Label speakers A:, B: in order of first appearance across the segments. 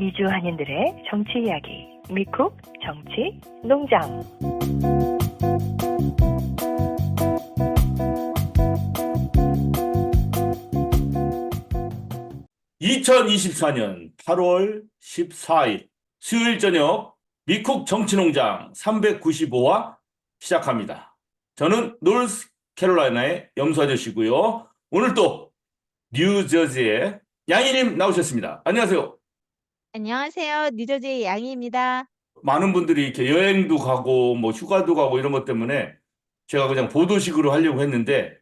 A: 미주 한인들의 정치 이야기, 미쿡 정치 농장.
B: 2024년 8월 14일 수요일 저녁 미쿡 정치농장 395화 시작합니다. 저는 노스캐롤라이나의 염소 아저씨고요. 오늘 또 뉴저지의 양희님 나오셨습니다. 안녕하세요.
C: 안녕하세요. 뉴저지의 양희입니다.
B: 많은 분들이 이렇게 여행도 가고 뭐 휴가도 가고 이런 것 때문에 제가 그냥 보도식으로 하려고 했는데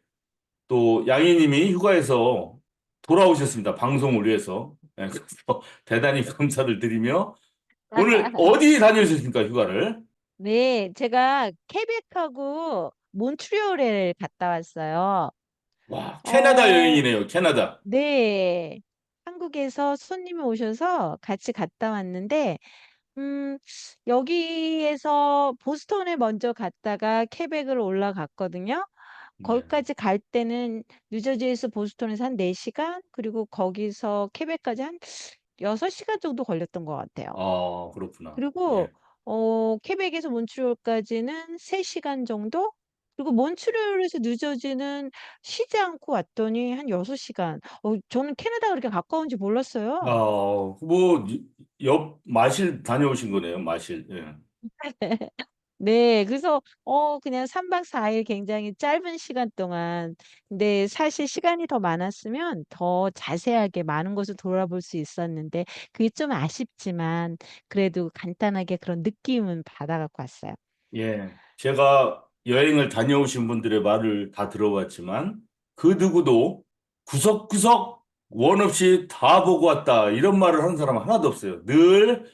B: 또 양희님이 휴가에서 돌아오셨습니다. 방송을 위해서. 네, 그래서 대단히 감사를 드리며 오늘 어디 다녀오셨습니까, 휴가를?
C: 네, 제가 케벡하고 몬트리올에 갔다 왔어요.
B: 와, 캐나다
C: 어,
B: 여행이네요, 캐나다.
C: 네. 한국에서 손님이 오셔서 같이 갔다 왔는데, 음, 여기에서 보스턴에 먼저 갔다가 케벡을 올라갔거든요.
B: 네.
C: 거기까지 갈 때는 뉴저지에서 보스턴에서 한 4시간, 그리고 거기서 케벡까지 한 6시간 정도 걸렸던 것 같아요.
B: 아, 그렇구나.
C: 그리고
B: 예.
C: 케벡에서 몬트리올까지는 3시간 정도? 그리고 몬트리올에서 뉴저지는 쉬지 않고 왔더니 한 6시간. 저는 캐나다가 그렇게 가까운지 몰랐어요.
B: 뭐, 옆 마실 다녀오신 거네요, 마실. 예.
C: 네, 그래서 그냥 3박 4일 굉장히 짧은 시간 동안, 근데 사실 시간이 더 많았으면 더 자세하게 많은 것을 돌아볼 수 있었는데 그게 좀 아쉽지만 그래도 간단하게 그런 느낌은 받아갖고 왔어요.
B: 예. 제가 여행을 다녀오신 분들의 말을 다 들어봤지만 그 누구도 구석구석 원 없이 다 보고 왔다. 이런 말을 하는 사람은 하나도 없어요. 늘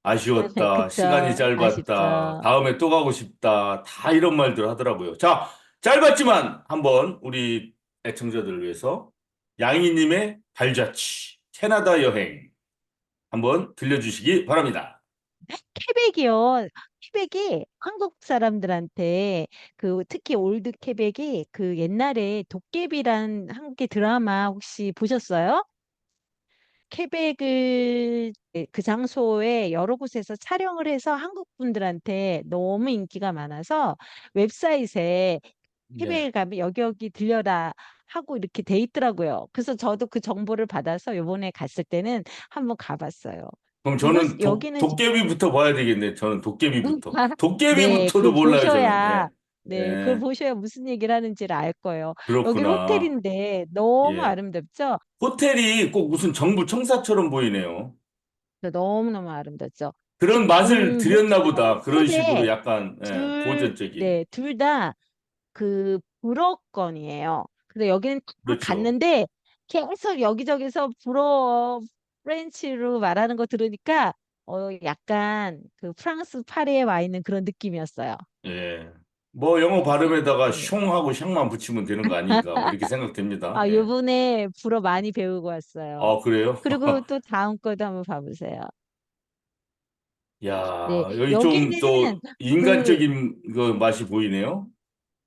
B: 아쉬웠다. 시간이
C: 그쵸.
B: 짧았다.
C: 아쉽죠.
B: 다음에 또 가고 싶다. 다 이런 말들 하더라고요. 자, 짧았지만 한번 우리 애청자들을 위해서 양희님의 발자취 캐나다 여행 한번 들려주시기 바랍니다.
C: 케벡이요. 케벡이 한국 사람들한테 특히 올드 케벡이 옛날에 도깨비란 한국의 드라마 혹시 보셨어요? 케벡을 그 장소에 여러 곳에서 촬영을 해서 한국 분들한테 너무 인기가 많아서 웹사이트에
B: 네.
C: 케벡에 가면 여기 여기 들려라 하고 이렇게 돼 있더라고요. 그래서 저도 그 정보를 받아서 요번에 갔을 때는 한번 가봤어요.
B: 그럼
C: 이곳
B: 저는
C: 여기는
B: 도깨비부터 봐야 되겠네. 저는 도깨비부터.
C: 네,
B: 도깨비부터도
C: 그걸
B: 몰라요, 저는.
C: 보셔야,
B: 예.
C: 네, 그걸
B: 예.
C: 보셔야 무슨 얘기를 하는지를 알 거예요. 여기는
B: 그렇구나.
C: 호텔인데 너무
B: 예.
C: 아름답죠?
B: 호텔이 꼭 무슨 정부 청사처럼 보이네요.
C: 너무너무 아름답죠.
B: 그런 맛을 들였나
C: 몬트리올
B: 보다. 그런 식으로
C: 호텔에
B: 약간, 예, 고전적인.
C: 둘 다 불어권이에요. 근데 여기는 다
B: 그렇죠.
C: 갔는데 계속 여기저기서 프렌치로 말하는 거 들으니까 약간 프랑스 파리에 와 있는 그런 느낌이었어요.
B: 예. 뭐 영어 발음에다가
C: 네.
B: 숑하고 샹만 붙이면 되는 거 아닌가. 뭐 이렇게 생각됩니다. 예.
C: 요번에 불어 많이 배우고 왔어요.
B: 아, 그래요?
C: 그리고 또 다음 거도 한번 봐보세요. 네,
B: 야, 여기 좀
C: 여기는
B: 또
C: 그,
B: 인간적인 그 맛이 보이네요.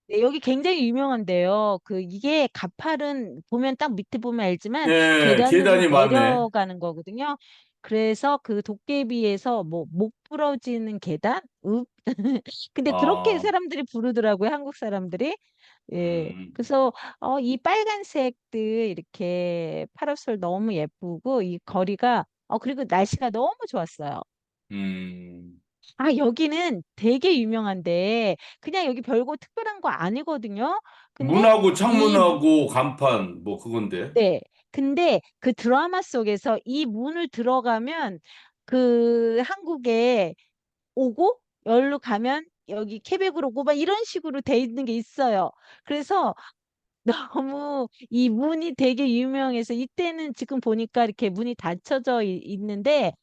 C: 네, 여기 굉장히 유명한데요. 이게 가파른, 보면 딱 밑에 보면 알지만
B: 예,
C: 계단으로
B: 계단이 많네.
C: 내려가는 거거든요. 그래서 도깨비에서 뭐, 목 부러지는 계단? 근데 그렇게
B: 아,
C: 사람들이 부르더라고요, 한국 사람들이. 예.
B: 음,
C: 그래서 이 빨간색들 이렇게 파라솔 너무 예쁘고 이 거리가 그리고 날씨가 너무 좋았어요.
B: 음.
C: 여기는 되게 유명한데 그냥 여기 별거 특별한 거 아니거든요. 근데
B: 문하고
C: 이
B: 창문하고 간판 뭐 그건데.
C: 네. 근데 그 드라마 속에서 이 문을 들어가면 한국에 오고 여기로 가면 여기 케벡으로 오고 막 이런 식으로 돼 있는 게 있어요. 그래서 너무 이 문이 되게 유명해서 이때는 지금 보니까 이렇게 문이 닫혀져 있는데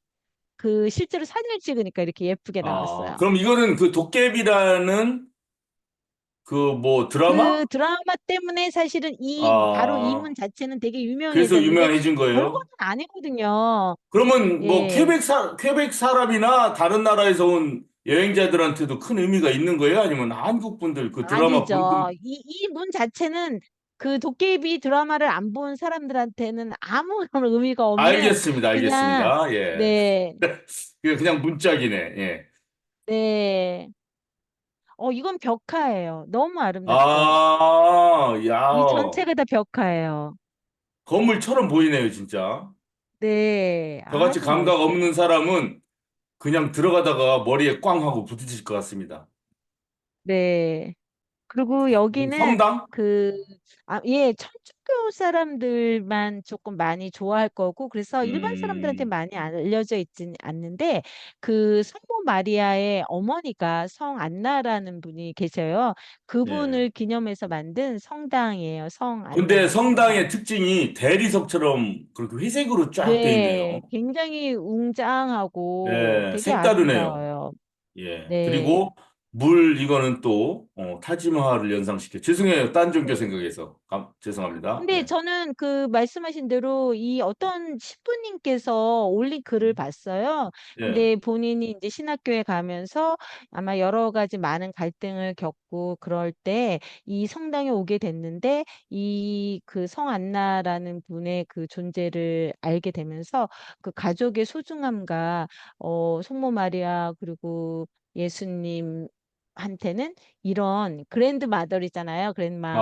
C: 실제로 사진을 찍으니까 이렇게 예쁘게
B: 아,
C: 나왔어요.
B: 그럼 이거는 그 도깨비라는 그 뭐 드라마?
C: 드라마 때문에 사실은 바로 이 문
B: 아,
C: 자체는 되게
B: 그래서
C: 유명해졌는데
B: 유명해진
C: 별거는
B: 거예요?
C: 아니거든요.
B: 그러면 뭐
C: 예.
B: 퀘벡 사람이나 다른 나라에서 온 여행자들한테도 큰 의미가 있는 거예요? 아니면 한국 분들 그 드라마 본
C: 아니죠. 이 문 자체는 그 도깨비 드라마를 안 본 사람들한테는 아무런 의미가 없는
B: 알겠습니다.
C: 그냥
B: 알겠습니다. 예.
C: 네,
B: 이거 그냥 문짝이네. 예.
C: 네. 이건 벽화예요. 너무 아름답죠.
B: 아, 야,
C: 이 전체가 다 벽화예요.
B: 건물처럼 보이네요, 진짜.
C: 네,
B: 저같이
C: 아주
B: 감각 없는
C: 멋있어요.
B: 사람은 그냥 들어가다가 머리에 꽝 하고 부딪힐 것 같습니다.
C: 네. 그리고 여기는
B: 성당?
C: 그, 예, 천주교 사람들만 조금 많이 좋아할 거고, 그래서 일반 사람들한테
B: 음,
C: 많이 알려져 있지는 않는데, 그 성모 마리아의 어머니가 성 안나라는 분이 계셔요.
B: 예.
C: 그분을 기념해서 만든 성당이에요. 성
B: 근데
C: 안나
B: 성당의
C: 성당.
B: 특징이 대리석처럼 그렇게 회색으로 쫙 돼 있네요.
C: 네, 굉장히 웅장하고
B: 예,
C: 되게
B: 색다르네요.
C: 아름다워요.
B: 예.
C: 네.
B: 그리고 이거는 또, 타지마할을 연상시켜. 죄송해요. 딴 종교
C: 네.
B: 생각해서. 죄송합니다.
C: 근데
B: 예.
C: 저는 그 말씀하신 대로 이 어떤 신부님께서 올린 글을 봤어요.
B: 예.
C: 근데 본인이 이제 신학교에 가면서 아마 여러 가지 많은 갈등을 겪고 그럴 때 이 성당에 오게 됐는데 이 그 성안나라는 분의 그 존재를 알게 되면서 그 가족의 소중함과 성모 마리아 그리고 예수님 한테는 이런 그랜드 마더이잖아요. 그랜마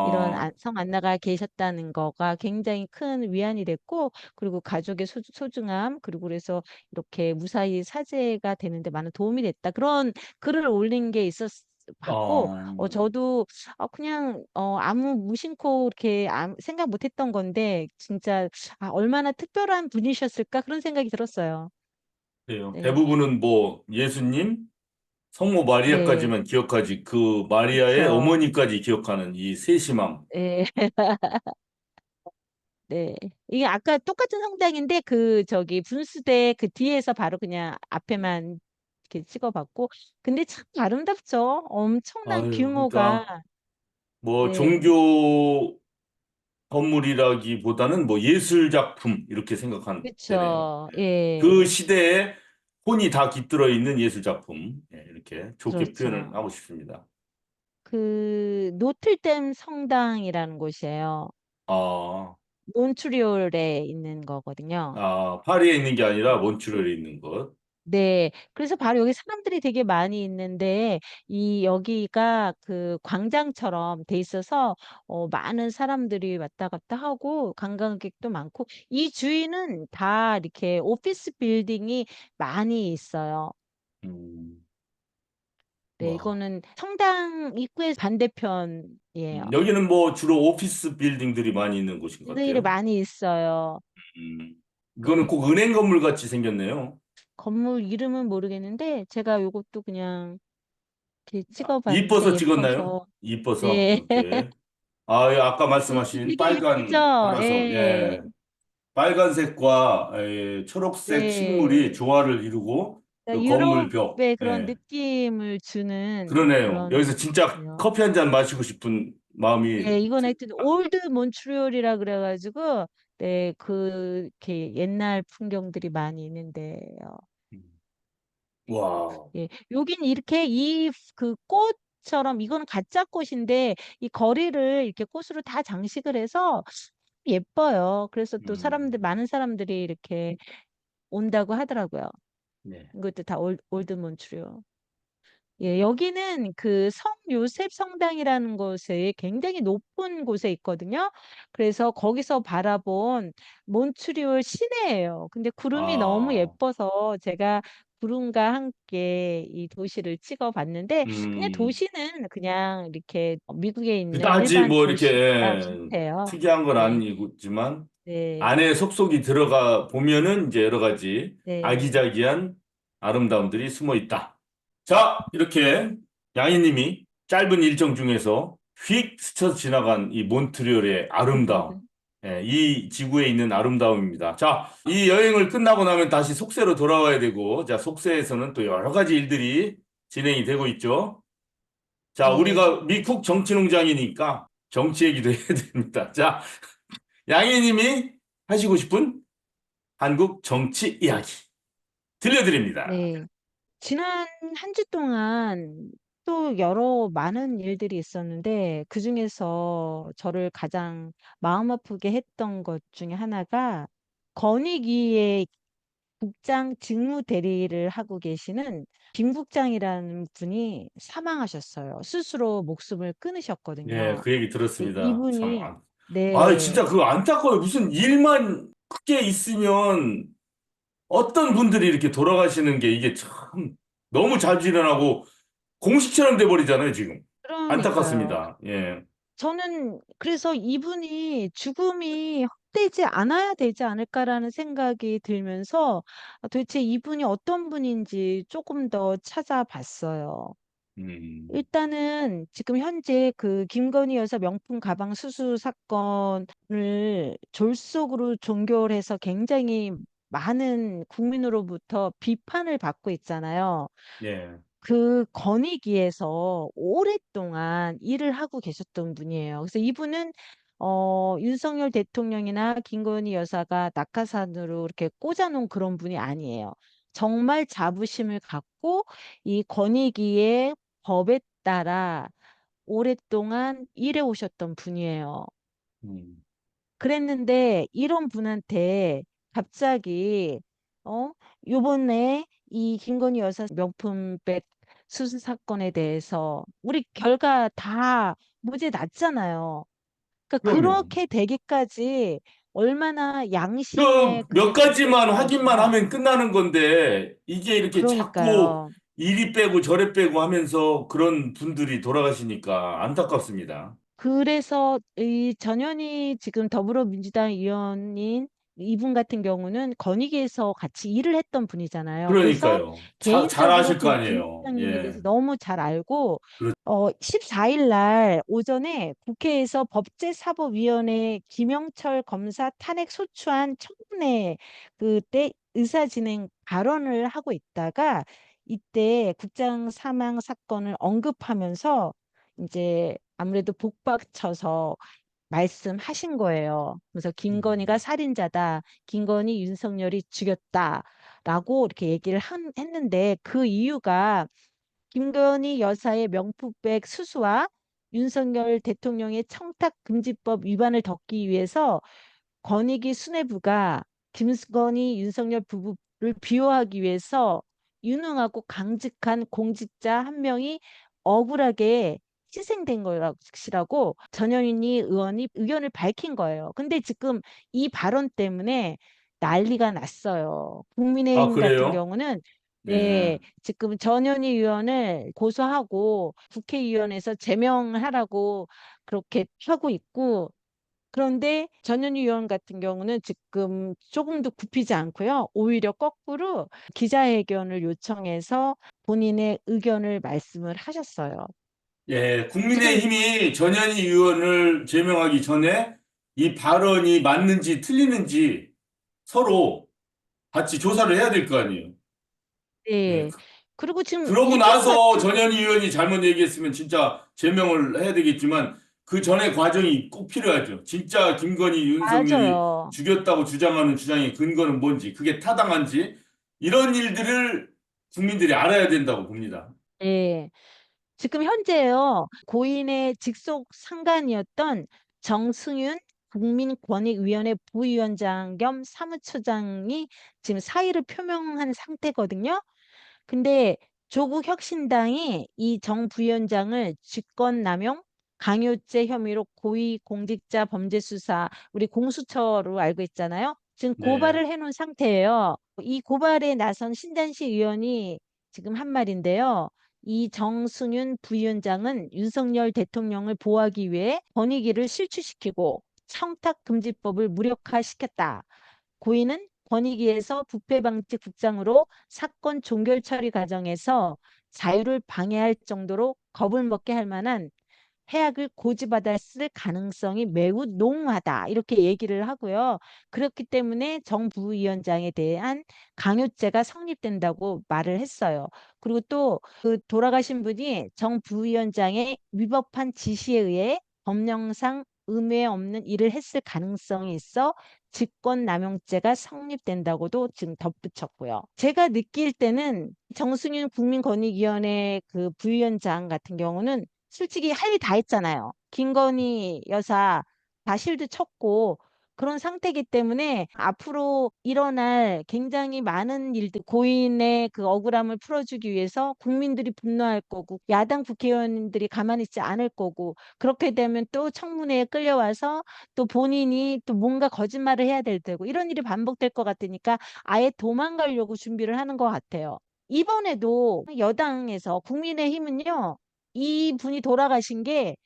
C: 이런
B: 아,
C: 성 안나가 계셨다는 거가 굉장히 큰 위안이 됐고 그리고 가족의 소중함 그리고 그래서 이렇게 무사히 사제가 되는데 많은 도움이 됐다. 그런 글을 올린 게 있었 봤고 저도 그냥 아무 무심코 이렇게 생각 못했던 건데 진짜 얼마나 특별한 분이셨을까 그런 생각이 들었어요.
B: 그래요.
C: 네.
B: 대부분은 뭐 예수님, 성모
C: 네.
B: 마리아까지만 기억하지 그 마리아의
C: 그쵸.
B: 어머니까지 기억하는 이 세심함.
C: 네. 네. 이게 아까 똑같은 성당인데 그 저기 분수대 그 뒤에서 바로 그냥 앞에만 이렇게 찍어봤고 근데 참 아름답죠. 엄청난
B: 아유, 그러니까
C: 규모가
B: 뭐
C: 네.
B: 종교 건물이라기보다는 뭐 예술 작품 이렇게 생각하면 되네요.
C: 그렇죠.
B: 예. 그
C: 예.
B: 시대에 혼이 다 깃들어 있는 예술 작품. 예, 이렇게 좋게 표현을
C: 그렇죠.
B: 하고 싶습니다.
C: 그 노틀댐 성당이라는 곳이에요.
B: 아,
C: 몬트리올에 있는 거거든요.
B: 파리에 있는 게 아니라 몬트리올에 있는 것.
C: 네. 그래서 바로 여기 사람들이 되게 많이 있는데, 이 여기가 그 광장처럼 돼 있어서, 많은 사람들이 왔다 갔다 하고, 관광객도 많고, 이 주위는 다 이렇게 오피스 빌딩이 많이 있어요.
B: 음,
C: 네.
B: 와.
C: 이거는 성당 입구의 반대편이에요.
B: 여기는 뭐 주로 오피스 빌딩들이 많이 있는 곳인 것
C: 빌딩이
B: 같아요.
C: 많이 있어요.
B: 음, 이거는 꼭 은행 건물 같이 생겼네요.
C: 건물 이름은 모르겠는데, 제가 요것도 그냥 이렇게 찍어봤는데
B: 이뻐서 찍었나요?
C: 예뻐서.
B: 이뻐서
C: 네.
B: 이렇게. 아까 말씀하신
C: 되게
B: 빨간
C: 예쁘죠?
B: 파라솔,
C: 예.
B: 예, 빨간색과 초록색
C: 네.
B: 식물이 조화를 이루고 그
C: 그러니까
B: 건물 벽,
C: 유럽의 그런
B: 예,
C: 느낌을 주는
B: 그러네요.
C: 그런
B: 여기서 진짜
C: 요.
B: 커피 한 잔 마시고 싶은 마음이
C: 네, 이건 하여튼 올드 몬트리올이라 그래가지고 네, 그 이렇게 옛날 풍경들이 많이 있는데요.
B: 와,
C: 예, 여긴 이렇게 이 그 꽃처럼 이거는 가짜 꽃인데 이 거리를 이렇게 꽃으로 다 장식을 해서 예뻐요. 그래서 또
B: 음,
C: 많은 사람들이 이렇게 온다고 하더라고요.
B: 네.
C: 이것도 다 올드 몬트리올. 예, 여기는 그 성 요셉 성당이라는 곳에 굉장히 높은 곳에 있거든요. 그래서 거기서 바라본 몬트리올 시내예요. 근데 구름이 너무
B: 아,
C: 예뻐서 제가 구름과 함께 이 도시를 찍어 봤는데 그냥
B: 음.
C: 도시는 그냥 이렇게 미국에 있는
B: 그다지
C: 일반
B: 뭐 이렇게
C: 도시와 비슷해요.
B: 특이한 건
C: 네.
B: 아니지만
C: 네.
B: 안에 속속이 들어가 보면은 이제 여러 가지
C: 네.
B: 아기자기한 아름다움들이 숨어 있다. 자, 이렇게 양희님이 짧은 일정 중에서 휙 스쳐 지나간 이 몬트리올의 아름다움, 이 지구에 있는 아름다움입니다. 자, 이 여행을 끝나고 나면 다시 속세로 돌아와야 되고, 자, 속세에서는 또 여러 가지 일들이 진행이 되고 있죠. 자,
C: 네.
B: 우리가 미국 정치농장이니까 정치 얘기도 해야 됩니다. 자, 양희님이 하시고 싶은 한국 정치 이야기 들려드립니다.
C: 네. 지난 한 주 동안 또 여러 많은 일들이 있었는데 그중에서 저를 가장 마음 아프게 했던 것 중에 하나가 권익위의 국장 직무 대리를 하고 계시는 김 국장이라는 분이 사망하셨어요. 스스로 목숨을
B: 예,
C: 끊으셨거든요.
B: 그 얘기
C: 근데
B: 들었습니다. 참,
C: 이분이
B: 진짜
C: 네,
B: 그거 안타까워요. 무슨 일만 크게 있으면 어떤 분들이 이렇게 돌아가시는 게 이게 참 너무 자주 일어나고 공식처럼 돼버리잖아요, 지금.
C: 그러니까요.
B: 안타깝습니다. 예.
C: 저는 그래서 이분이 죽음이 헛되지 않아야 되지 않을까라는 생각이 들면서 도대체 이분이 어떤 분인지 조금 더 찾아봤어요.
B: 음,
C: 일단은 지금 현재 그 김건희 여사 명품 가방 수수 사건을 졸속으로 종결해서 굉장히 많은 국민으로부터 비판을 받고 있잖아요.
B: 예.
C: 그 권익위에서 오랫동안 일을 하고 계셨던 분이에요. 그래서 이분은 윤석열 대통령이나 김건희 여사가 낙하산으로 이렇게 꽂아놓은 그런 분이 아니에요. 정말 자부심을 갖고 이 권익위의 법에 따라 오랫동안 일해 오셨던 분이에요.
B: 음,
C: 그랬는데 이런 분한테 갑자기 어 요번에 이 김건희 여사 명품백 수수 사건에 대해서 우리 결과 다 무죄 났잖아요. 그러니까
B: 그럼요.
C: 그렇게 되기까지 얼마나
B: 그
C: 양심의
B: 몇
C: 그게
B: 가지만 확인만
C: 깃들었는지가
B: 하면 끝나는 건데 이게 이렇게 자꾸
C: 그러니까요.
B: 이리 빼고 저리 빼고 하면서 그런 분들이 돌아가시니까 안타깝습니다.
C: 그래서 이 전현희 지금 더불어민주당 의원인 이분 같은 경우는 권익위에서 같이 일을 했던 분이잖아요. 그래서
B: 그러니까요. 잘
C: 개인적으로
B: 아실 거
C: 그 김
B: 아니에요.
C: 부장님에 대해서
B: 예.
C: 너무 잘 알고
B: 그렇,
C: 14일 날 오전에 국회에서 법제사법위원회 김영철 검사 탄핵 소추안 청문회 그때 의사진행 발언을 하고 있다가 이때 국장 사망 사건을 언급하면서 이제 아무래도 복받쳐서 말씀하신 거예요. 그래서 김건희가
B: 음,
C: 살인자다. 김건희 윤석열이 죽였다라고 이렇게 얘기를 했는데 그 이유가 김건희 여사의 명품백 수수와 윤석열 대통령의 청탁금지법 위반을 덮기 위해서 권익위 수뇌부가 김건희 윤석열 부부를 비호하기 위해서 유능하고 강직한 공직자 한 명이 억울하게 희생된 것이라고 전현희 의원이 의견을 밝힌 거예요. 근데 지금 이 발언 때문에 난리가 났어요.
B: 아,
C: 국민의힘 같은
B: 그래요?
C: 경우는
B: 예.
C: 네, 지금 전현희 의원을 고소하고 국회의원에서 제명하라고 그렇게 하고 있고 그런데 전현희 의원 같은 경우는 지금 조금도 굽히지 않고요. 오히려 거꾸로 기자회견을 요청해서 본인의 의견을 말씀을 하셨어요.
B: 예,
C: 지금
B: 국민의힘이 전현희 의원을 제명하기 전에 이 발언이 맞는지 틀리는지 서로 같이 조사를 해야 될 거 아니에요. 예.
C: 네. 그리고 지금
B: 그러고
C: 이분
B: 나서
C: 같은
B: 전현희 의원이 잘못 얘기했으면 진짜 제명을 해야 되겠지만 그 전에 과정이 꼭 필요하죠. 진짜 김건희, 윤석열이
C: 맞아요.
B: 죽였다고 주장하는 주장의 근거는 뭔지, 그게 타당한지 이런 일들을 국민들이 알아야 된다고 봅니다.
C: 네. 지금 현재요. 고인의 직속 상간이었던 정승윤 국민권익위원회 부위원장 겸 사무처장이 지금 사의를 표명한 상태거든요. 근데 조국 혁신당이 이 정 부위원장을 직권남용, 강요죄 혐의로 고위공직자 범죄수사 우리 공수처로 알고 있잖아요. 지금
B: 네,
C: 고발을 해놓은 상태예요. 이 고발에 나선 신장식 의원이 지금 한 말인데요. 이 정승윤 부위원장은 윤석열 대통령을 보호하기 위해 권익위를 실추시키고 청탁금지법을 무력화시켰다. 고인은 권익위에서 부패방지국장으로 사건 종결 처리 과정에서 자유를 방해할 정도로 겁을 먹게 할 만한 해악을 고지받았을 가능성이 매우 농후하다. 이렇게 얘기를 하고요. 그렇기 때문에 정 부위원장에 대한 강요죄가 성립된다고 말을 했어요. 그리고 또 그 돌아가신 분이 정 부위원장의 위법한 지시에 의해 법령상 의무에 없는 일을 했을 가능성이 있어 직권남용죄가 성립된다고도 지금 덧붙였고요. 제가 느낄 때는 정승윤 국민권익위원회 그 부위원장 같은 경우는 솔직히 할 일 다 했잖아요. 김건희 여사 다 실드 쳤고 그런 상태이기 때문에 앞으로 일어날 굉장히 많은 일들, 고인의 그 억울함을 풀어주기 위해서 국민들이 분노할 거고, 야당 국회의원들이 가만히 있지 않을 거고, 그렇게 되면 또 청문회에 끌려와서 또 본인이 또 뭔가 거짓말을 해야 될 테고, 이런 일이 반복될 것 같으니까 아예 도망가려고 준비를 하는 것 같아요. 이번에도 여당에서 국민의힘은요, 이 분이 돌아가신 게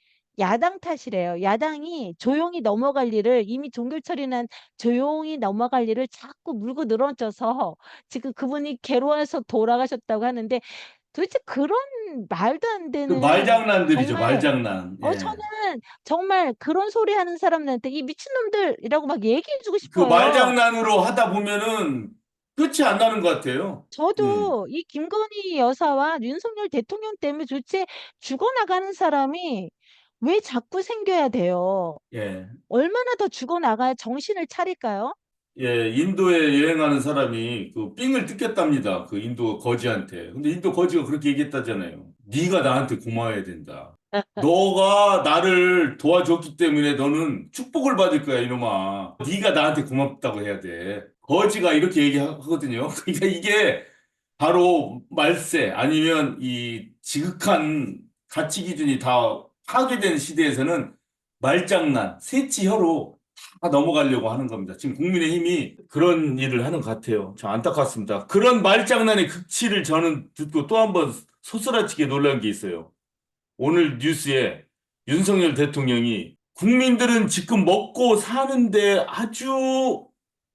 C: 야당 탓이래요. 야당이 조용히 넘어갈 일을 이미 종결처리난 조용히 넘어갈 일을 자꾸 물고 늘어져서 지금 그분이 괴로워서 돌아가셨다고 하는데 도대체 그런 말도 안
B: 그
C: 되는
B: 말장난들이죠,
C: 정말
B: 말장난. 예.
C: 저는 정말 그런 소리 하는 사람들한테 이 미친놈들이라고 막 얘기해주고
B: 그
C: 싶어요.
B: 말장난으로 하다 보면은 끝이 안 나는 것 같아요.
C: 저도 이 김건희 여사와 윤석열 대통령 때문에 도대체 죽어나가는 사람이 왜 자꾸 생겨야 돼요?
B: 예.
C: 얼마나 더 죽어나가야 정신을 차릴까요?
B: 예, 인도에 여행하는 사람이 그 삥을 뜯겼답니다. 그 인도 거지한테. 근데 인도 거지가 그렇게 얘기했다잖아요. 네가 나한테 고마워야 된다. 너가 나를 도와줬기 때문에 너는 축복을 받을 거야, 이놈아. 네가 나한테 고맙다고 해야 돼. 거지가 이렇게 얘기하거든요. 그러니까 이게 바로 말세 아니면 이 지극한 가치 기준이 다 파괴된 시대에서는 말장난, 새치혀로 다 넘어가려고 하는 겁니다. 지금 국민의힘이 그런 일을 하는 것 같아요. 참 안타깝습니다. 그런 말장난의 극치를 저는 듣고 또 한 번 소스라치게 놀란 게 있어요. 오늘 뉴스에 윤석열 대통령이 국민들은 지금 먹고 사는데 아주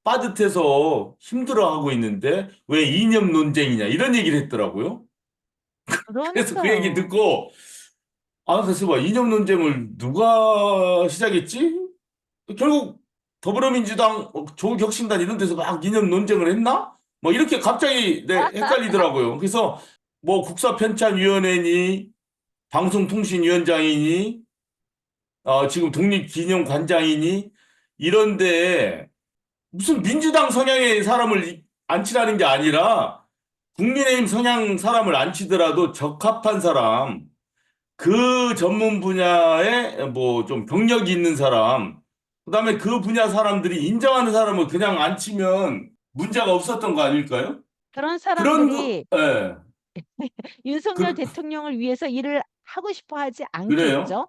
B: 빠듯해서 힘들어하고 있는데 왜 이념 논쟁이냐 이런 얘기를 했더라고요. 그래서 그 얘기
C: 그러니까요.
B: 듣고 그래서 봐 이념 논쟁을 누가 시작했지? 결국 더불어민주당 조국혁신단 이런 데서 막 이념 논쟁을 했나? 뭐 이렇게 갑자기 헷갈리더라고요. 그래서 뭐 국사편찬위원회니 방송통신위원장이니 지금 독립기념관장이니 이런데 무슨 민주당 성향의 사람을 앉히라는 게 아니라 국민의힘 성향 사람을 앉히더라도 적합한 사람, 그 전문 분야에 뭐 좀 경력이 있는 사람, 그다음에 그 분야 사람들이 인정하는 사람을 그냥 앉히면 문제가 없었던 거 아닐까요?
C: 그런
B: 그런 거,
C: 사람들이
B: 예,
C: 윤석열
B: 그,
C: 대통령을 위해서 일을 하고 싶어 하지
B: 그래요.
C: 않겠죠?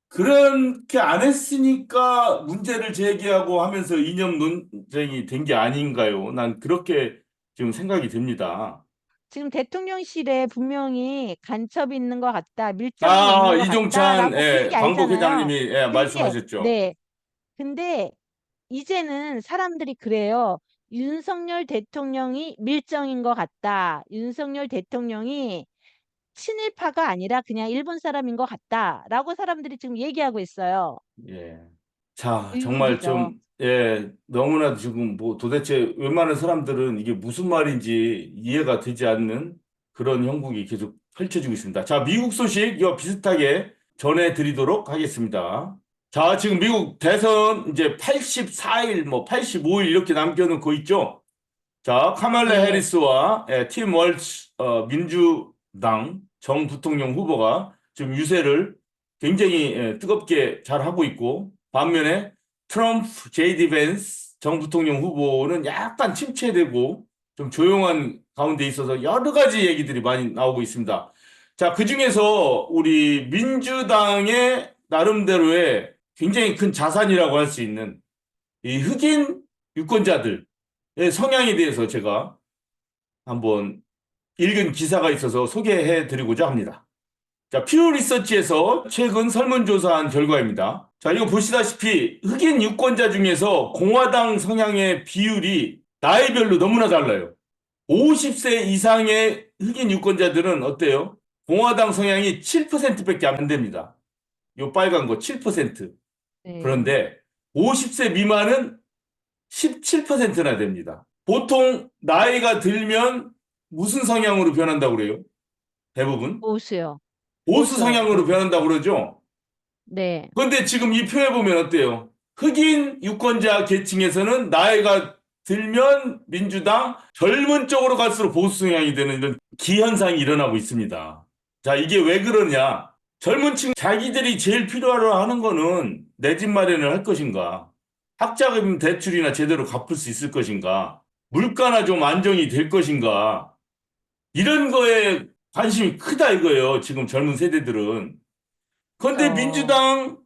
B: 그렇게 안 했으니까 문제를 제기하고 하면서 이념 논쟁이 된 게 아닌가요? 난 그렇게 지금 생각이 듭니다.
C: 지금 대통령실에 분명히 간첩이 있는 것 같다, 밀정이 있는 것
B: 이종찬
C: 같다라고
B: 예,
C: 분위기 알잖아요.
B: 광고회장님이 예,
C: 근데,
B: 말씀하셨죠.
C: 네. 근데 이제는 사람들이 그래요. 윤석열 대통령이 밀정인 것 같다. 윤석열 대통령이 친일파가 아니라 그냥 일본 사람인 것 같다라고 사람들이 지금 얘기하고 있어요.
B: 예. 자, 정말
C: 의혹이죠.
B: 좀, 예, 너무나 지금 뭐 도대체 웬만한 사람들은 이게 무슨 말인지 이해가 되지 않는 그런 형국이 계속 펼쳐지고 있습니다. 자, 미국 소식 이와 비슷하게 전해드리도록 하겠습니다. 자, 지금 미국 대선 이제 84일, 뭐 85일 이렇게 남겨놓고 있죠. 자, 카말라
C: 네.
B: 해리스와 팀 월츠 민주당 정 부통령 후보가 지금 유세를 굉장히 뜨겁게 잘 하고 있고 반면에 트럼프 제이디 벤스 정 부통령 후보는 약간 침체되고 좀 조용한 가운데 있어서 여러 가지 얘기들이 많이 나오고 있습니다. 자, 그중에서 우리 민주당의 나름대로의 굉장히 큰 자산이라고 할 수 있는 이 흑인 유권자들 성향에 대해서 제가 한번 읽은 기사가 있어서 소개해 드리고자 합니다. 자, 퓨 리서치에서 최근 설문조사한 결과입니다. 자, 이거 보시다시피 흑인 유권자 중에서 공화당 성향의 비율이 나이별로 너무나 달라요. 50세 이상의 흑인 유권자들은 어때요? 공화당 성향이 7%밖에 안 됩니다. 요 빨간 거 7%.
C: 네.
B: 그런데 50세 미만은 17%나 됩니다. 보통 나이가 들면 무슨 성향으로 변한다고 그래요? 대부분
C: 보수요.
B: 보수
C: 보수,
B: 성향으로
C: 보수.
B: 변한다고 그러죠.
C: 네.
B: 그런데 지금 이 표에 보면 어때요? 흑인 유권자 계층에서는 나이가 들면 민주당, 젊은 쪽으로 갈수록 보수 성향이 되는 이런 기현상이 일어나고 있습니다. 자, 이게 왜 그러냐? 젊은 층 자기들이 제일 필요로 하는 거는 내 집 마련을 할 것인가? 학자금 대출이나 제대로 갚을 수 있을 것인가? 물가나 좀 안정이 될 것인가? 이런 거에 관심이 크다 이거예요. 지금 젊은 세대들은. 그런데
C: 어,
B: 민주당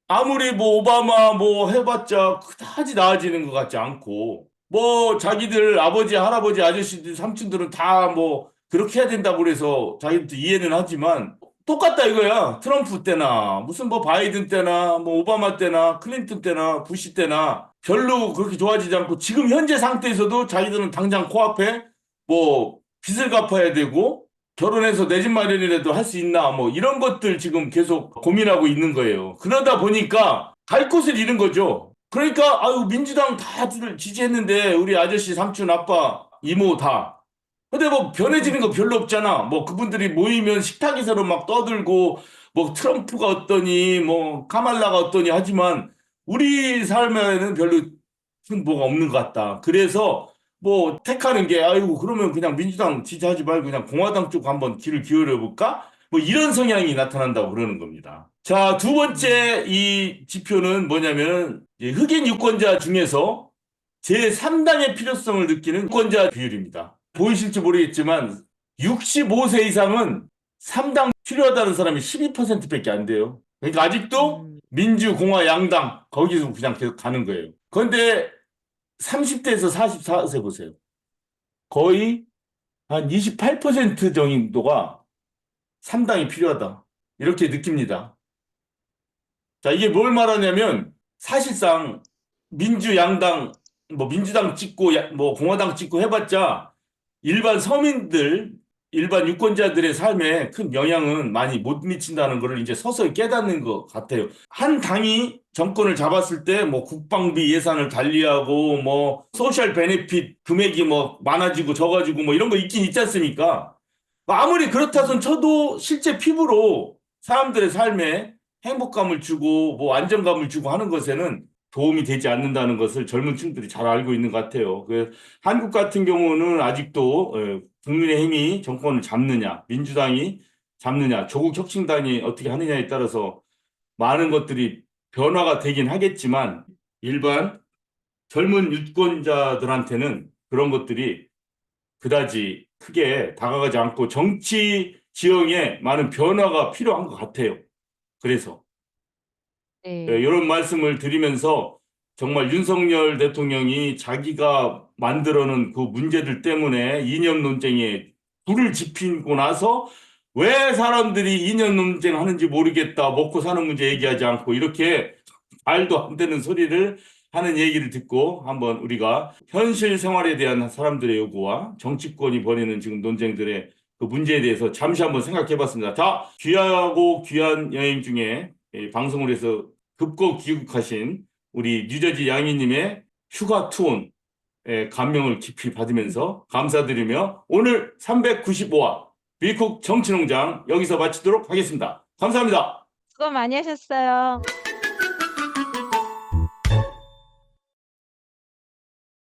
B: 아무리 뭐 오바마 뭐 해봤자 그다지 나아지는 것 같지 않고 뭐 자기들 아버지 할아버지 아저씨들 삼촌들은 다 뭐 그렇게 해야 된다고 그래서 자기들도 이해는 하지만 똑같다 이거야. 트럼프 때나 무슨 뭐 바이든 때나 뭐 오바마 때나 클린턴 때나 부시 때나 별로 그렇게 좋아지지 않고 지금 현재 상태에서도 자기들은 당장 코앞에 뭐 빚을 갚아야 되고 결혼해서 내 집 마련이라도 할 수 있나 뭐 이런 것들 지금 계속 고민하고 있는 거예요. 그러다 보니까 갈 곳을 잃은 거죠. 그러니까 아유 민주당 다들 지지했는데 우리 아저씨 삼촌 아빠 이모 다. 근데 뭐 변해지는 거 별로 없잖아. 뭐 그분들이 모이면 식탁에서는 막 떠들고 뭐 트럼프가 어떠니 뭐 카말라가 어떠니 하지만 우리 삶에는 별로 큰 뭐가 없는 것 같다. 그래서 뭐 택하는 게 아이고 그러면 그냥 민주당 지지하지 말고 그냥 공화당 쪽 한번 귀를 기울여 볼까? 뭐 이런 성향이 나타난다고 그러는 겁니다. 자, 두
C: 음,
B: 번째 이 지표는 뭐냐면 흑인 유권자 중에서 제3당의 필요성을 느끼는 유권자 비율입니다. 보이실지 모르겠지만 65세 이상은 3당 필요하다는 사람이 12%밖에 안 돼요. 그러니까 아직도
C: 음,
B: 민주, 공화, 양당 거기서 그냥 계속 가는 거예요. 그런데 30대에서 44세 보세요. 거의 한 28% 정도가 3당이 필요하다. 이렇게 느낍니다. 자, 이게 뭘 말하냐면 사실상 민주, 양당, 뭐 민주당 찍고 뭐 공화당 찍고 해봤자 일반 서민들, 일반 유권자들의 삶에 큰 영향은 많이 못 미친다는 것을 이제 서서히 깨닫는 것 같아요. 한 당이 정권을 잡았을 때 뭐 국방비 예산을 달리하고 뭐 소셜 베네핏 금액이 뭐 많아지고 적어지고 뭐 이런 거 있긴 있지 않습니까? 아무리 그렇다손
C: 음,
B: 쳐도 실제 피부로 사람들의 삶에 행복감을 주고 뭐 안정감을 주고 하는 것에는 도움이 되지 않는다는 것을 젊은 층들이 잘 알고 있는 것 같아요. 한국 같은 경우는 아직도 국민의힘이 정권을 잡느냐, 민주당이 잡느냐, 조국혁신당이 어떻게 하느냐에 따라서 많은 것들이 변화가 되긴 하겠지만 일반 젊은 유권자들한테는 그런 것들이 그다지 크게 다가가지 않고 정치 지형에 많은 변화가 필요한 것 같아요. 그래서
C: 네.
B: 이런 말씀을 드리면서 정말 윤석열 대통령이 자기가 만들어 놓은 그 문제들 때문에 이념 논쟁에 불을 지피고 나서 왜 사람들이 이념 논쟁 하는지 모르겠다. 먹고 사는 문제 얘기하지 않고 이렇게 말도 안 되는 소리를 하는 얘기를 듣고 한번 우리가 현실 생활에 대한 사람들의 요구와 정치권이 벌이는 지금 논쟁들의 그 문제에 대해서 잠시 한번 생각해 봤습니다. 자, 귀하고 귀한 여행 중에 방송을 해서 급고 귀국하신 우리 뉴저지 양희님의 휴가 투혼의 감명을 깊이 받으면서 감사드리며 오늘 395화 미국 정치농장 여기서 마치도록 하겠습니다. 감사합니다.
C: 수고 많이 하셨어요.